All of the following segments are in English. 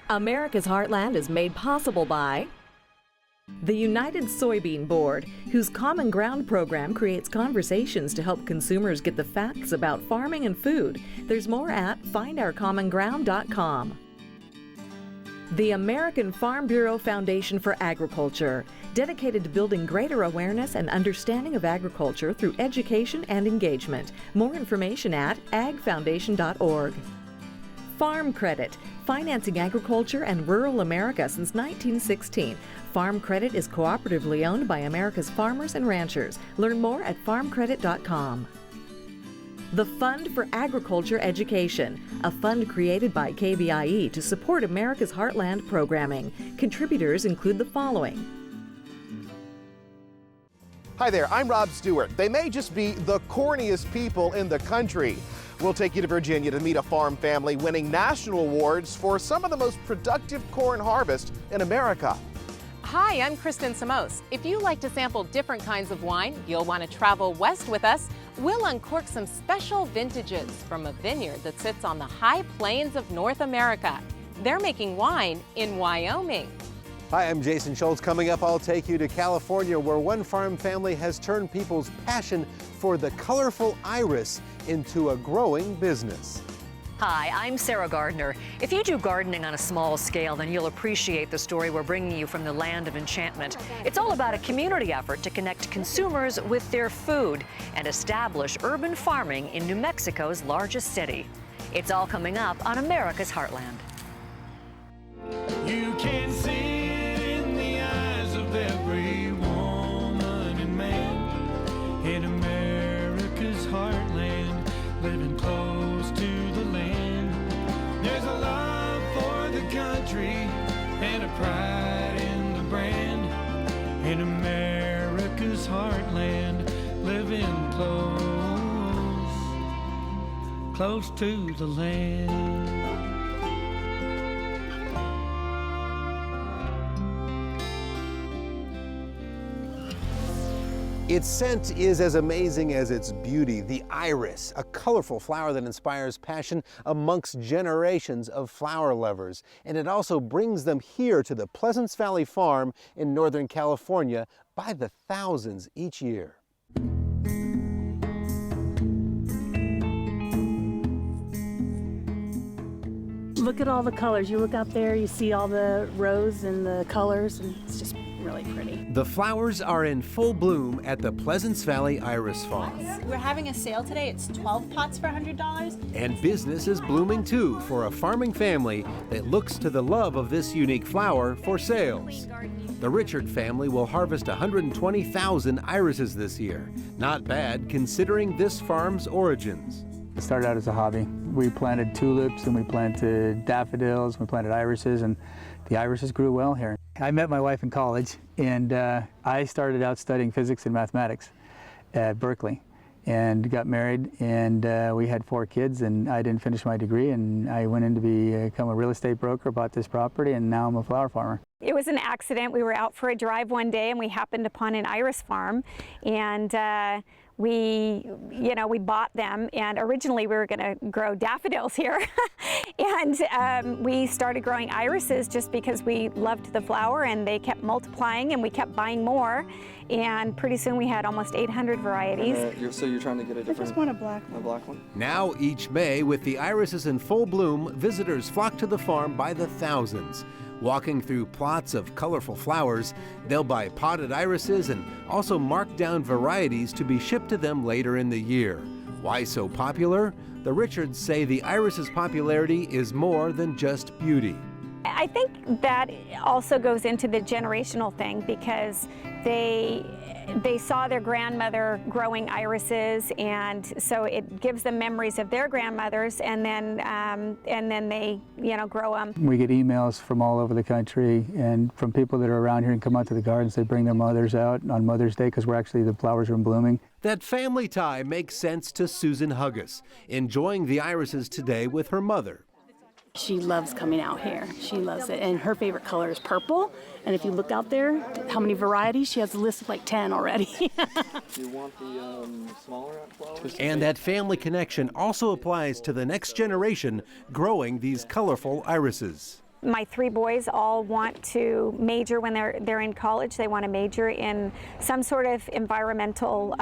America's Heartland is made possible by the United Soybean Board, whose Common Ground program creates conversations to help consumers get the facts about farming and food. There's more at findourcommonground.com. The American Farm Bureau Foundation for Agriculture, dedicated to building greater awareness and understanding of agriculture through education and engagement. More information at agfoundation.org. Farm Credit, financing agriculture and rural America since 1916. Farm Credit is cooperatively owned by America's farmers and ranchers. Learn more at farmcredit.com. The Fund for Agriculture Education, a fund created by KBIE to support America's Heartland programming. Contributors include the following. Hi there, I'm Rob Stewart. They may just be the corniest people in the country. We'll take you to Virginia to meet a farm family winning national awards for some of the most productive corn harvest in America. Hi, I'm Kristen Samos. If you like to sample different kinds of wine, you'll want to travel west with us. We'll uncork some special vintages from a vineyard that sits on the high plains of North America. They're making wine in Wyoming. Hi, I'm Jason Schultz. Coming up, I'll take you to California, where one farm family has turned people's passion for the colorful iris into a growing business. Hi, I'm Sarah Gardner. If you do gardening on a small scale, then you'll appreciate the story we're bringing you from the land of enchantment. It's all about a community effort to connect consumers with their food and establish urban farming in New Mexico's largest city. It's all coming up on America's Heartland. You can see it in the eyes of every woman and man in America's heartland, living close to the land. There's a love for the country and a pride in the brand. In America's heartland, living close to the land. Its scent is as amazing as its beauty. The iris, a colorful flower that inspires passion amongst generations of flower lovers. And it also brings them here to the Pleasance Valley Farm in Northern California by the thousands each year. Look at all the colors. You look out there, you see all the rows and the colors, and it's just really pretty. The flowers are in full bloom at the Pleasance Valley Iris Farm. We're having a sale today. It's 12 pots for $100. And business is blooming too for a farming family that looks to the love of this unique flower for sales. The Richard family will harvest 120,000 irises this year. Not bad considering this farm's origins. It started out as a hobby. We planted tulips and we planted daffodils, we planted irises, and the irises grew well here. I met my wife in college, and I started out studying physics and mathematics at Berkeley and got married, and we had 4 kids, and I didn't finish my degree, and I went in to become a real estate broker, bought this property, and now I'm a flower farmer. It was an accident. We were out for a drive one day and we happened upon an iris farm, and we bought them, and originally we were going to grow daffodils here. And we started growing irises just because we loved the flower, and they kept multiplying and we kept buying more. And pretty soon we had almost 800 varieties. So you're trying to get a different... I just want a black one. A black one? Now each May, with the irises in full bloom, visitors flock to the farm by the thousands. Walking through plots of colorful flowers, they'll buy potted irises and also mark down varieties to be shipped to them later in the year. Why so popular? The Richards say the iris's popularity is more than just beauty. I think that also goes into the generational thing, because they saw their grandmother growing irises, and so it gives them memories of their grandmothers, and then they grow them. We get emails from all over the country and from people that are around here and come out to the gardens. They bring their mothers out on Mother's Day because the flowers are blooming. That family tie makes sense to Susan Huggus, enjoying the irises today with her mother. She loves coming out here. She loves it. And her favorite color is purple. And if you look out there, how many varieties? She has a list of like 10 already. Do you want the smaller flowers? And that family connection also applies to the next generation growing these colorful irises. My 3 boys all want to major when they're in college. They want to major in some sort of environmental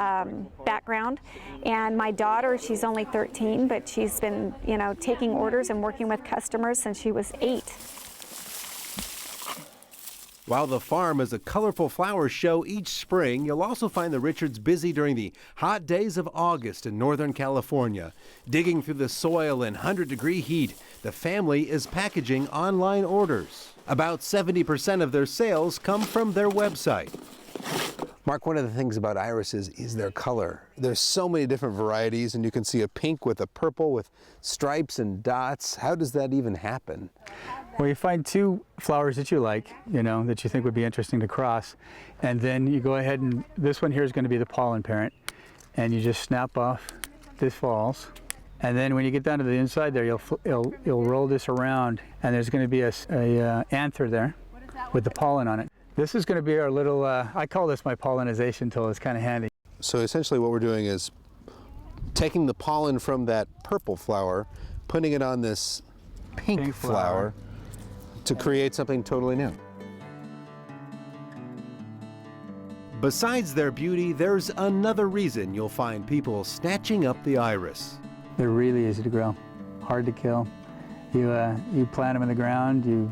background. And my daughter, she's only 13, but she's been, taking orders and working with customers since she was 8. While the farm is a colorful flower show each spring, you'll also find the Richards busy during the hot days of August in Northern California. Digging through the soil in 100-degree heat, the family is packaging online orders. About 70% of their sales come from their website. Mark, one of the things about irises is their color. There's so many different varieties, and you can see a pink with a purple with stripes and dots. How does that even happen? Well, you find 2 flowers that you like, that you think would be interesting to cross, and then you go ahead and this one here is going to be the pollen parent, and you just snap off this falls, and then when you get down to the inside there, you'll roll this around, and there's going to be a anther there with the pollen on it. This is going to be our little, I call this my pollinization tool. It's kind of handy. So essentially what we're doing is taking the pollen from that purple flower, putting it on this pink flower to create something totally new. Besides their beauty, there's another reason you'll find people snatching up the iris. They're really easy to grow, hard to kill. You plant them in the ground, you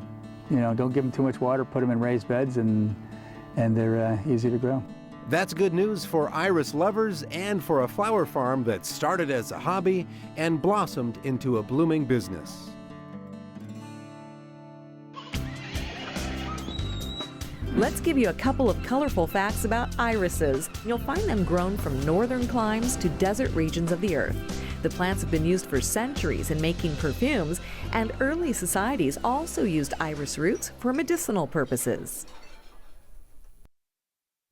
don't give them too much water, put them in raised beds, and they're easy to grow. That's good news for iris lovers and for a flower farm that started as a hobby and blossomed into a blooming business. Let's give you a couple of colorful facts about irises. You'll find them grown from northern climes to desert regions of the earth. The plants have been used for centuries in making perfumes, and early societies also used iris roots for medicinal purposes.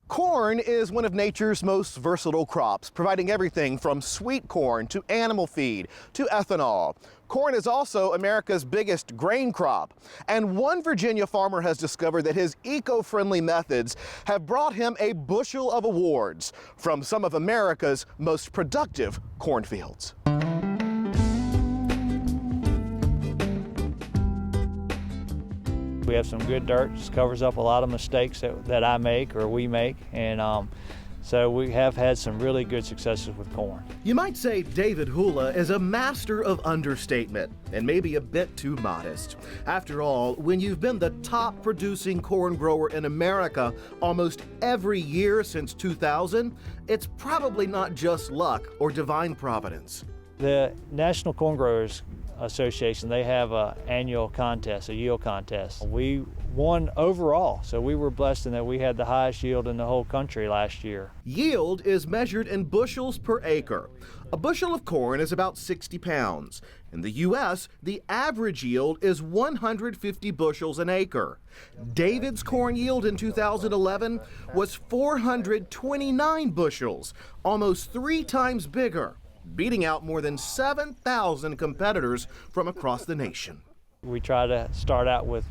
Corn is one of nature's most versatile crops, providing everything from sweet corn to animal feed to ethanol. Corn is also America's biggest grain crop, and one Virginia farmer has discovered that his eco-friendly methods have brought him a bushel of awards from some of America's most productive cornfields. We have some good dirt, just covers up a lot of mistakes that I make or we make, and so we have had some really good successes with corn. You might say David Hula is a master of understatement and maybe a bit too modest. After all, when you've been the top producing corn grower in America almost every year since 2000, it's probably not just luck or divine providence. The National Corn Growers Association, they have an annual contest, a yield contest. We won overall, so we were blessed in that we had the highest yield in the whole country last year. Yield is measured in bushels per acre. A bushel of corn is about 60 pounds. In the U.S., the average yield is 150 bushels an acre. David's corn yield in 2011 was 429 bushels, almost 3 times bigger, beating out more than 7,000 competitors from across the nation. We try to start out with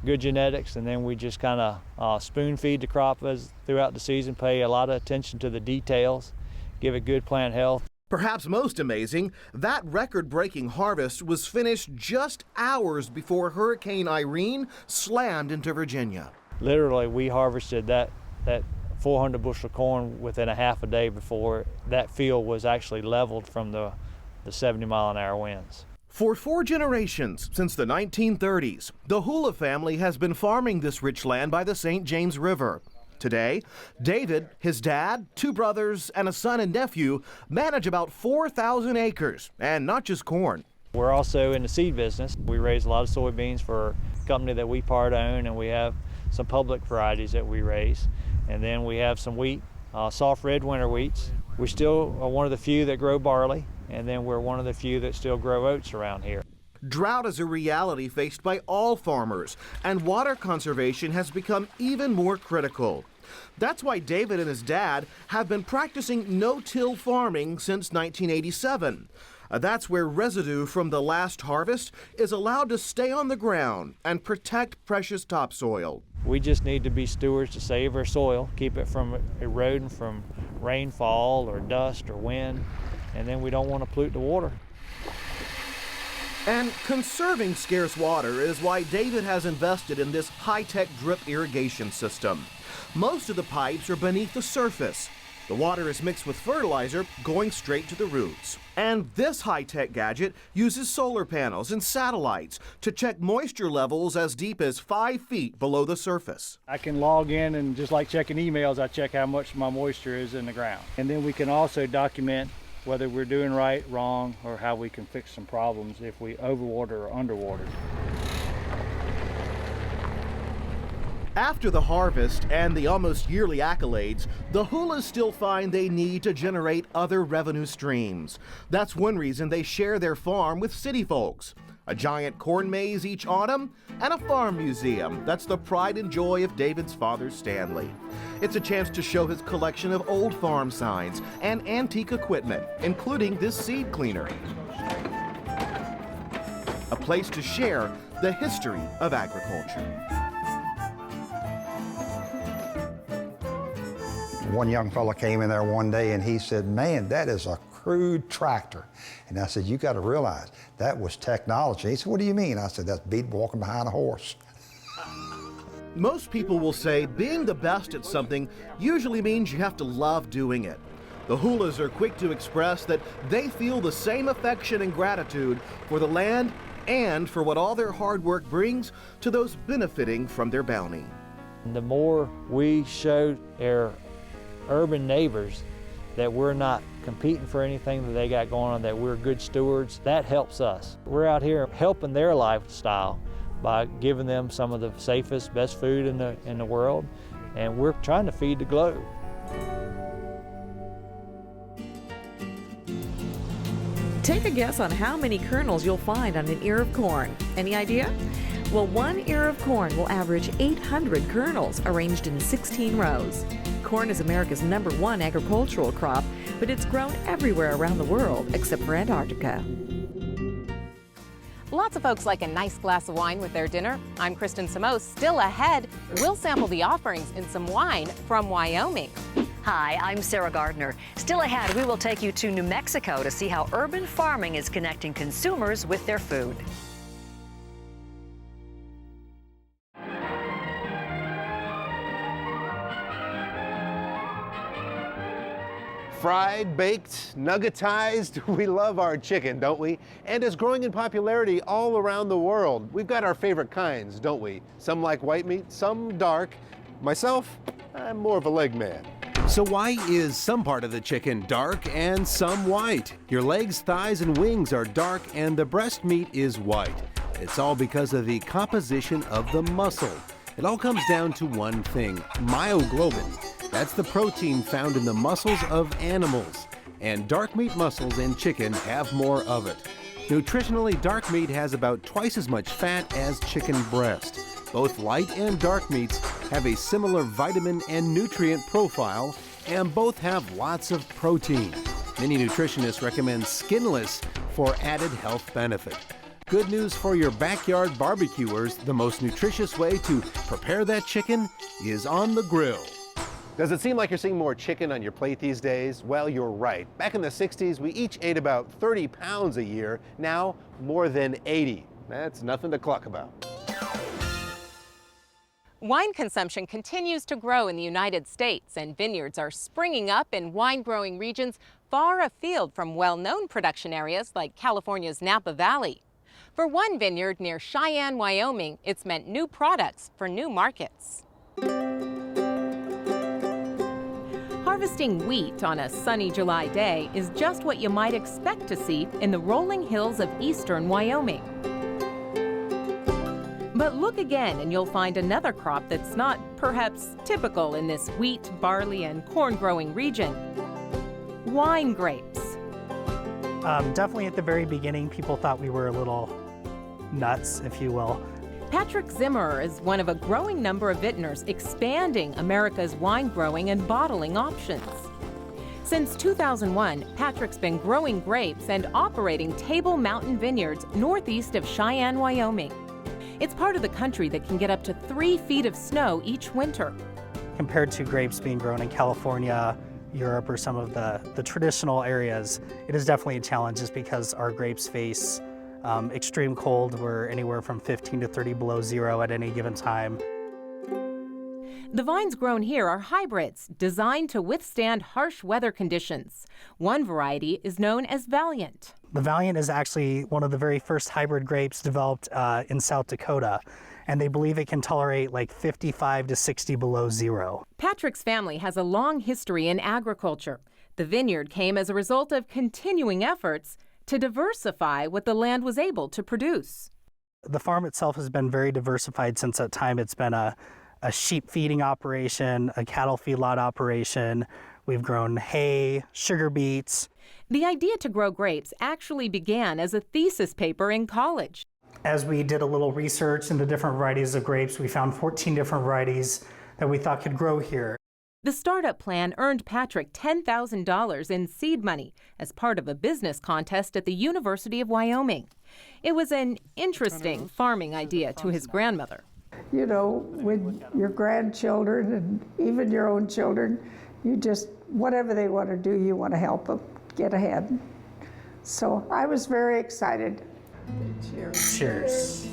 good genetics, and then we just kind of spoon feed the crop throughout the season, pay a lot of attention to the details, give it good plant health. Perhaps most amazing, that record-breaking harvest was finished just hours before Hurricane Irene slammed into Virginia. Literally, we harvested that 400 bushel of corn within a half a day before that field was actually leveled from the 70-mile-an-hour winds. For 4 generations, since the 1930s, the Hula family has been farming this rich land by the St. James River. Today, David, his dad, 2 brothers, and a son and nephew manage about 4,000 acres, and not just corn. We're also in the seed business. We raise a lot of soybeans for a company that we part own, and we have some public varieties that we raise. And then we have some wheat, soft red winter wheats. We still are one of the few that grow barley, and then we're one of the few that still grow oats around here. Drought is a reality faced by all farmers, and water conservation has become even more critical. That's why David and his dad have been practicing no-till farming since 1987. That's where residue from the last harvest is allowed to stay on the ground and protect precious topsoil. We just need to be stewards to save our soil, keep it from eroding from rainfall or dust or wind, and then we don't want to pollute the water. And conserving scarce water is why David has invested in this high-tech drip irrigation system. Most of the pipes are beneath the surface. The water is mixed with fertilizer, going straight to the roots. And this high-tech gadget uses solar panels and satellites to check moisture levels as deep as 5 feet below the surface. I can log in and just like checking emails, I check how much my moisture is in the ground. And then we can also document whether we're doing right, wrong, or how we can fix some problems if we overwater or underwater. After the harvest and the almost yearly accolades, the Hulas still find they need to generate other revenue streams. That's one reason they share their farm with city folks. A giant corn maze each autumn, and a farm museum that's the pride and joy of David's father, Stanley. It's a chance to show his collection of old farm signs and antique equipment, including this seed cleaner. A place to share the history of agriculture. One young fella came in there one day and he said, "Man, that is a crude tractor." And I said, "You got to realize that was technology." He said, "What do you mean?" I said, "That's beat walking behind a horse." Most people will say being the best at something usually means you have to love doing it. The Hulas are quick to express that they feel the same affection and gratitude for the land and for what all their hard work brings to those benefiting from their bounty. The more we show our urban neighbors that we're not competing for anything that they got going on, that we're good stewards, that helps us. We're out here helping their lifestyle by giving them some of the safest, best food in the world, and we're trying to feed the globe. Take a guess on how many kernels you'll find on an ear of corn. Any idea? Well, one ear of corn will average 800 kernels arranged in 16 rows. Corn is America's #1 agricultural crop, but it's grown everywhere around the world except for Antarctica. Lots of folks like a nice glass of wine with their dinner. I'm Kristen Samos. Still ahead, we'll sample the offerings in some wine from Wyoming. Hi, I'm Sarah Gardner. Still ahead, we will take you to New Mexico to see how urban farming is connecting consumers with their food. Fried, baked, nuggetized, we love our chicken, don't we? And it's growing in popularity all around the world. We've got our favorite kinds, don't we? Some like white meat, some dark. Myself, I'm more of a leg man. So why is some part of the chicken dark and some white? Your legs, thighs, and wings are dark and the breast meat is white. It's all because of the composition of the muscle. It all comes down to one thing, myoglobin. That's the protein found in the muscles of animals. And dark meat muscles in chicken have more of it. Nutritionally, dark meat has about twice as much fat as chicken breast. Both light and dark meats have a similar vitamin and nutrient profile, and both have lots of protein. Many nutritionists recommend skinless for added health benefit. Good news for your backyard barbecuers, the most nutritious way to prepare that chicken is on the grill. Does it seem like you're seeing more chicken on your plate these days? Well, you're right. Back in the 60s, we each ate about 30 pounds a year. Now, more than 80. That's nothing to cluck about. Wine consumption continues to grow in the United States, and vineyards are springing up in wine-growing regions far afield from well-known production areas like California's Napa Valley. For one vineyard near Cheyenne, Wyoming, it's meant new products for new markets. Harvesting wheat on a sunny July day is just what you might expect to see in the rolling hills of eastern Wyoming. But look again and you'll find another crop that's not perhaps typical in this wheat, barley, and corn growing region. Wine grapes. Definitely at the very beginning, people thought we were a little nuts, if you will. Patrick Zimmerer is one of a growing number of vintners expanding America's wine growing and bottling options. Since 2001, Patrick's been growing grapes and operating Table Mountain Vineyards northeast of Cheyenne, Wyoming. It's part of the country that can get up to 3 feet of snow each winter. Compared to grapes being grown in California, Europe, or some of the traditional areas, it is definitely a challenge just because our grapes face Extreme cold, we're anywhere from 15 to 30 below zero at any given time. The vines grown here are hybrids designed to withstand harsh weather conditions. One variety is known as Valiant. The Valiant is actually one of the very first hybrid grapes developed in South Dakota, and they believe it can tolerate like 55 to 60 below zero. Patrick's family has a long history in agriculture. The vineyard came as a result of continuing efforts to diversify what the land was able to produce. The farm itself has been very diversified since that time. It's been a sheep feeding operation, a cattle feedlot operation. We've grown hay, sugar beets. The idea to grow grapes actually began as a thesis paper in college. As we did a little research into different varieties of grapes, we found 14 different varieties that we thought could grow here. The startup plan earned Patrick $10,000 in seed money as part of a business contest at the University of Wyoming. It was an interesting farming idea to his grandmother. You know, with your grandchildren and even your own children, you just, whatever they want to do, you want to help them get ahead. So I was very excited. Cheers. Cheers.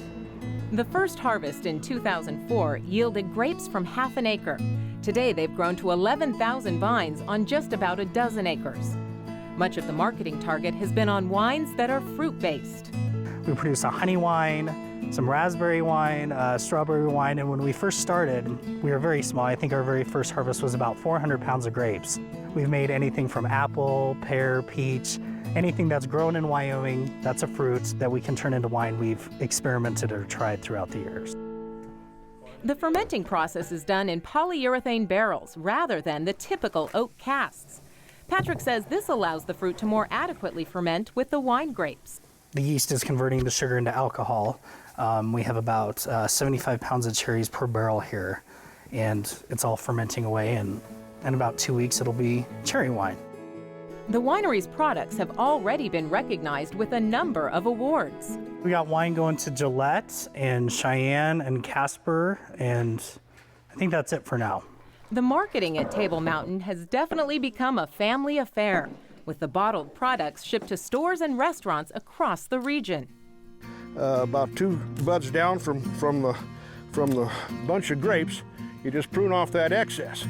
The first harvest in 2004 yielded grapes from half an acre. Today they've grown to 11,000 vines on just about a dozen acres. Much of the marketing target has been on wines that are fruit-based. We produce a honey wine, some raspberry wine, strawberry wine, and when we first started, we were very small. I think our very first harvest was about 400 pounds of grapes. We've made anything from apple, pear, peach, anything that's grown in Wyoming, that's a fruit that we can turn into wine. We've experimented or tried throughout the years. The fermenting process is done in polyurethane barrels rather than the typical oak casks. Patrick says this allows the fruit to more adequately ferment with the wine grapes. The yeast is converting the sugar into alcohol. We have about 75 pounds of cherries per barrel here, and it's all fermenting away, and in about 2 weeks it'll be cherry wine. The winery's products have already been recognized with a number of awards. We got wine going to Gillette and Cheyenne and Casper, and I think that's it for now. The marketing at Table Mountain has definitely become a family affair, with the bottled products shipped to stores and restaurants across the region. About 2 buds down from the bunch of grapes, you just prune off that excess.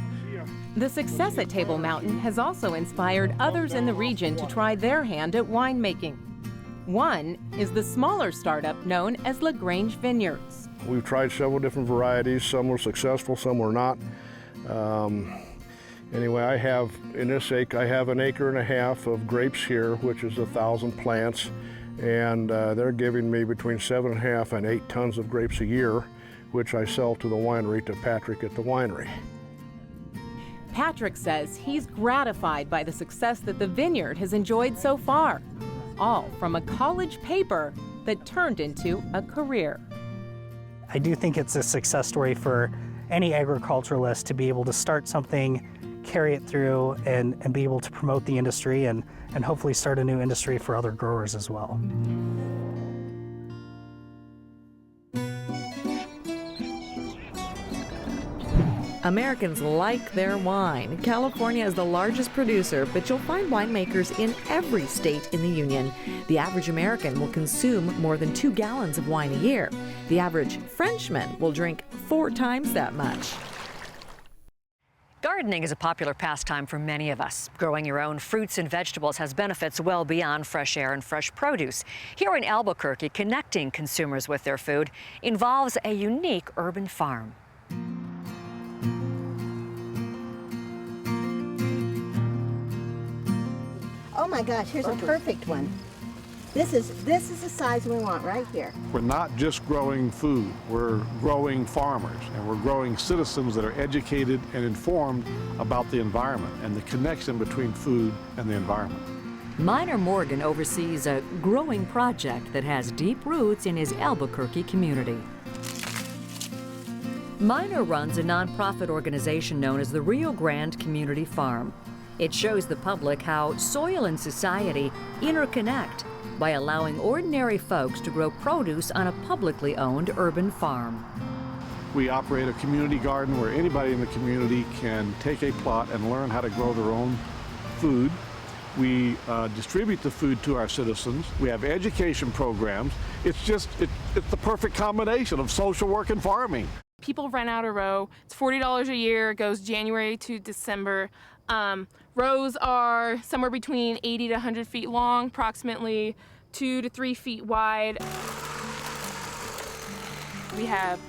The success at Table Mountain has also inspired others in the region to try their hand at winemaking. One is the smaller startup known as LaGrange Vineyards. We've tried several different varieties. Some were successful, some were not. Anyway, I have an acre and a half of grapes here, which is 1,000 plants, and they're giving me between 7.5 and 8 tons of grapes a year, which I sell to the winery, to Patrick at the winery. Patrick says he's gratified by the success that the vineyard has enjoyed so far, all from a college paper that turned into a career. I do think it's a success story for any agriculturalist to be able to start something, carry it through, and be able to promote the industry and hopefully start a new industry for other growers as well. Americans like their wine. California is the largest producer, but you'll find winemakers in every state in the union. The average American will consume more than 2 gallons of wine a year. The average Frenchman will drink 4 times that much. Gardening is a popular pastime for many of us. Growing your own fruits and vegetables has benefits well beyond fresh air and fresh produce. Here in Albuquerque, connecting consumers with their food involves a unique urban farm. Oh my gosh, here's a perfect one. This is the size we want right here. We're not just growing food, we're growing farmers, and we're growing citizens that are educated and informed about the environment and the connection between food and the environment. Minor Morgan oversees a growing project that has deep roots in his Albuquerque community. Minor runs a nonprofit organization known as the Rio Grande Community Farm. It shows the public how soil and society interconnect by allowing ordinary folks to grow produce on a publicly owned urban farm. We operate a community garden where anybody in the community can take a plot and learn how to grow their own food. We distribute the food to our citizens. We have education programs. It's the perfect combination of social work and farming. People rent out a row. It's $40 a year. It goes January to December. Rows are somewhere between 80 to 100 feet long, approximately 2 to 3 feet wide. We have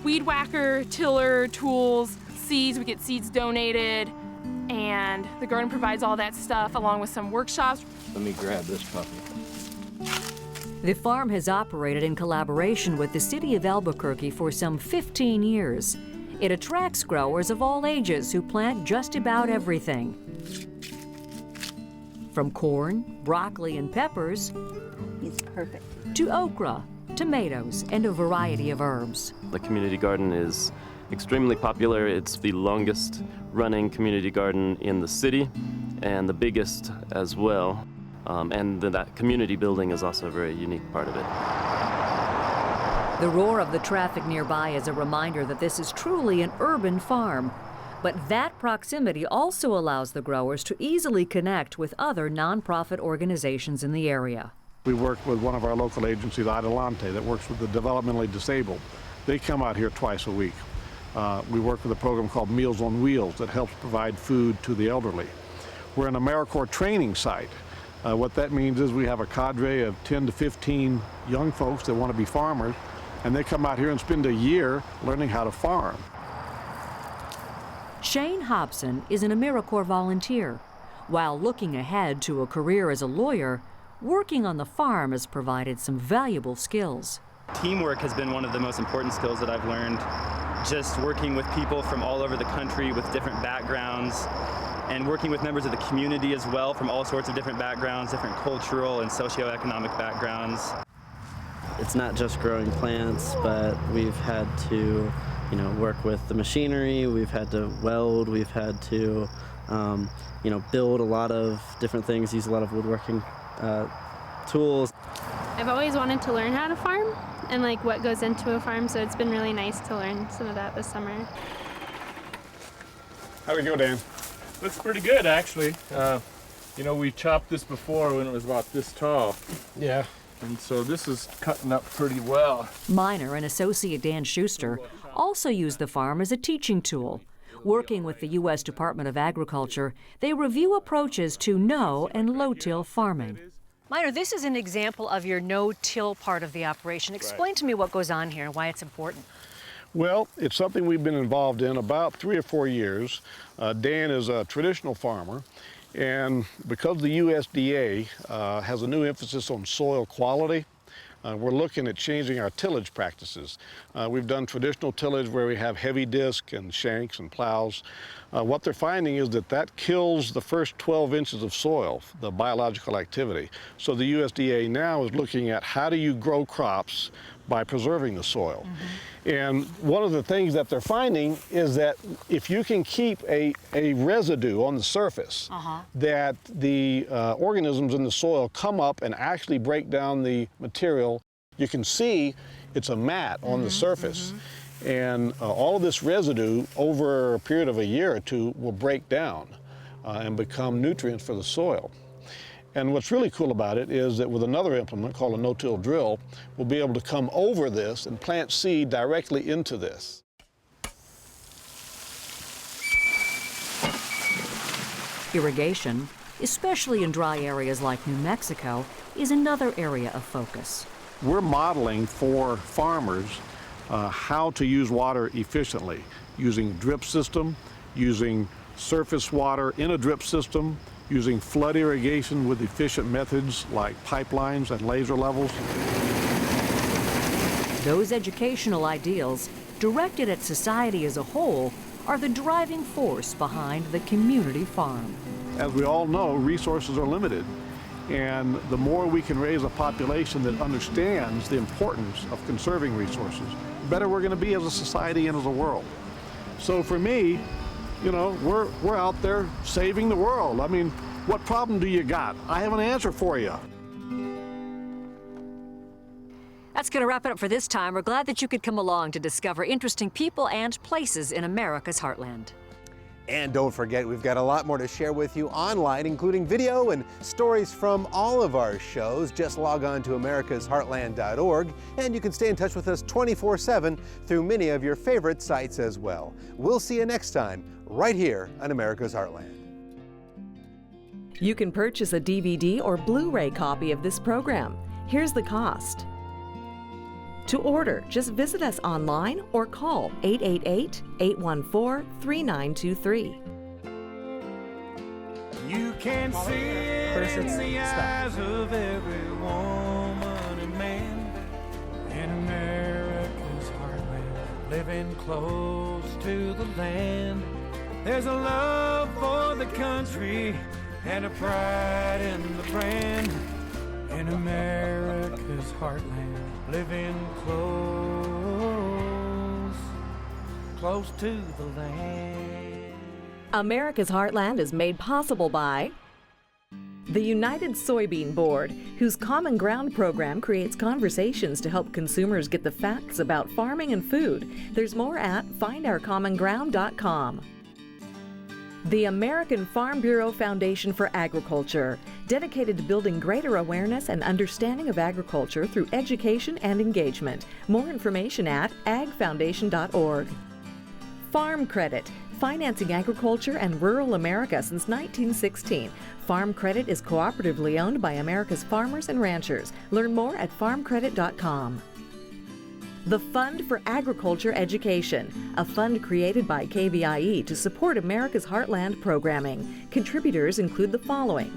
weed whacker, tiller, tools, seeds. We get seeds donated, and the garden provides all that stuff along with some workshops. Let me grab this puppy. The farm has operated in collaboration with the city of Albuquerque for some 15 years. It attracts growers of all ages who plant just about everything. From corn, broccoli, and peppers, He's perfect, to okra, tomatoes, and a variety of herbs. The community garden is extremely popular. It's the longest running community garden in the city and the biggest as well. And that community building is also a very unique part of it. The roar of the traffic nearby is a reminder that this is truly an urban farm. But that proximity also allows the growers to easily connect with other nonprofit organizations in the area. We work with one of our local agencies, Adelante, that works with the developmentally disabled. They come out here twice a week. We work with a program called Meals on Wheels that helps provide food to the elderly. We're an AmeriCorps training site. What that means is we have a cadre of 10 to 15 young folks that want to be farmers, and they come out here and spend a year learning how to farm. Shane Hobson is an AmeriCorps volunteer. While looking ahead to a career as a lawyer, working on the farm has provided some valuable skills. Teamwork has been one of the most important skills that I've learned. Just working with people from all over the country with different backgrounds, and working with members of the community as well from all sorts of different backgrounds, different cultural and socioeconomic backgrounds. It's not just growing plants, but we've had to, work with the machinery, we've had to weld, we've had to, build a lot of different things, use a lot of woodworking tools. I've always wanted to learn how to farm and what goes into a farm, so it's been really nice to learn some of that this summer. How'd it go, Dan? Looks pretty good, actually. We chopped this before when it was about this tall. Yeah. And so this is cutting up pretty well. Minor and Associate Dan Schuster also use the farm as a teaching tool. Working with the U.S. Department of Agriculture, they review approaches to no and low-till farming. Minor, this is an example of your no-till part of the operation. Explain to me what goes on here and why it's important. Well, it's something we've been involved in about 3 or 4 years. Dan is a traditional farmer, and because the USDA has a new emphasis on soil quality, we're looking at changing our tillage practices. We've done traditional tillage where we have heavy disc and shanks and plows. What they're finding is that kills the first 12 inches of soil, the biological activity. So the USDA now is looking at how do you grow crops by preserving the soil. And one of the things that they're finding is that if you can keep a residue on the surface, that the organisms in the soil come up and actually break down the material. You can see it's a mat on the surface. And all of this residue over a period of a year or two will break down and become nutrients for the soil. And what's really cool about it is that with another implement called a no-till drill, we'll be able to come over this and plant seed directly into this. Irrigation, especially in dry areas like New Mexico, is another area of focus. We're modeling for farmers how to use water efficiently, using drip system, using surface water in a drip system, using flood irrigation with efficient methods like pipelines and laser levels. Those educational ideals, directed at society as a whole, are the driving force behind the community farm. As we all know, resources are limited. And the more we can raise a population that understands the importance of conserving resources, the better we're going to be as a society and as a world. So for me, we're out there saving the world. I mean, what problem do you got? I have an answer for you. That's going to wrap it up for this time. We're glad that you could come along to discover interesting people and places in America's heartland. And don't forget, we've got a lot more to share with you online, including video and stories from all of our shows. Just log on to americasheartland.org, and you can stay in touch with us 24/7 through many of your favorite sites as well. We'll see you next time, right here on America's Heartland. You can purchase a DVD or Blu-ray copy of this program. Here's the cost. To order, just visit us online or call 888-814-3923. You can see it in the eyes of every woman and man in America's heartland, living close to the land. There's a love for the country and a pride in the brand in America's heartland. Living close to the land. America's Heartland is made possible by the United Soybean Board, whose Common Ground program creates conversations to help consumers get the facts about farming and food. There's more at findourcommonground.com. The American Farm Bureau Foundation for Agriculture, dedicated to building greater awareness and understanding of agriculture through education and engagement. More information at agfoundation.org. Farm Credit, financing agriculture and rural America since 1916. Farm Credit is cooperatively owned by America's farmers and ranchers. Learn more at farmcredit.com. The Fund for Agriculture Education, a fund created by KVIE to support America's Heartland programming. Contributors include the following: